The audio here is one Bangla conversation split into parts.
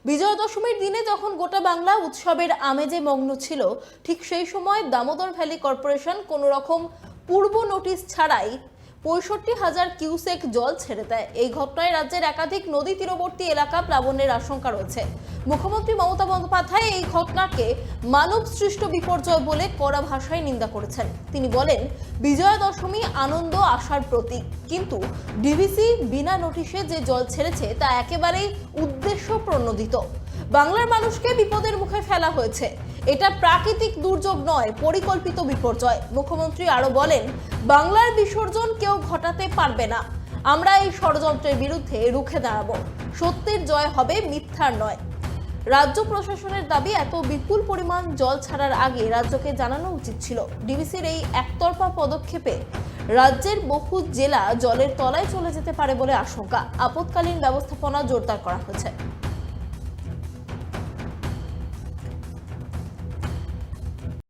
বিজয়া দশমীর দিনে যখন গোটা বাংলা উৎসবের আমেজে মগ্ন ছিল, ঠিক সেই সময় দামোদর ভ্যালি কর্পোরেশন কোনো রকম পূর্ব নোটিশ ছাড়াই ৬৫,০০০ কিউসেক জল ছেড়ে দেয়। এই ঘটনায় রাজ্যের একাধিক নদী তীরবর্তী এলাকা প্লাবনের আশঙ্কা রয়েছে। মুখ্যমন্ত্রী মমতা বন্দ্যোপাধ্যায় এই ঘটনাকে মানব সৃষ্ট বিপর্যয় বলে কড়া ভাষায় নিন্দা করেছেন। তিনি বলেন, বিজয়া দশমী আনন্দ আশার প্রতীক, কিন্তু ডিভিসি বিনা নোটিশে যে জল ছেড়েছে তা একেবারেই উদ্দেশ্য প্রণোদিত। বাংলার মানুষকে বিপদের মুখে ফেলা হয়েছে। এটা প্রাকৃতিক দুর্যোগ নয়, পরিকল্পিত বিপর্যয়। মুখ্যমন্ত্রী আরো বলেন, বাংলার বিসর্জন কেউ ঘটাতে পারবে না। আমরা এই ষড়যন্ত্রের বিরুদ্ধে রুখে দাঁড়াবো। সত্যের জয় হবে, মিথ্যার নয়। রাজ্য প্রশাসনের দাবি, এত বিপুল পরিমাণ জল ছাড়ার আগে রাজ্যকে জানানো উচিত ছিল। ডিভিসির এই একতরফা পদক্ষেপে রাজ্যের বহু জেলা জলের তলায় চলে যেতে পারে বলে আশঙ্কা। আপৎকালীন ব্যবস্থাপনা জোরদার করা হয়েছে।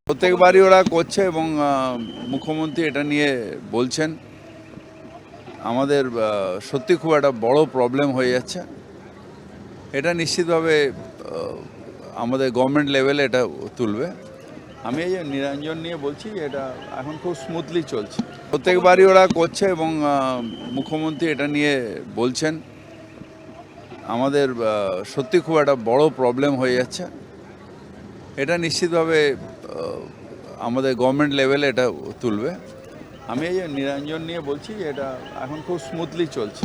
প্রত্যেকবারই ওরা করছে এবং মুখ্যমন্ত্রী এটা নিয়ে বলছেন। আমাদের সত্যি খুব একটা বড় প্রবলেম হয়ে যাচ্ছে। এটা নিশ্চিতভাবে আমাদের গভর্নমেন্ট লেভেলে এটা তুলবে। আমি এই যে নিরঞ্জন নিয়ে বলছি, এটা এখন খুব স্মুথলি চলছে। প্রত্যেকবারই ওরা করছে এবং মুখ্যমন্ত্রী এটা নিয়ে বলছেন। আমাদের সত্যি খুব একটা বড় প্রবলেম হয়ে যাচ্ছে। এটা নিশ্চিতভাবে আমাদের গভর্নমেন্ট লেভেলে এটা তুলবে। আমি এই যে নিরঞ্জন নিয়ে বলছি, এটা এখন খুব স্মুথলি চলছে।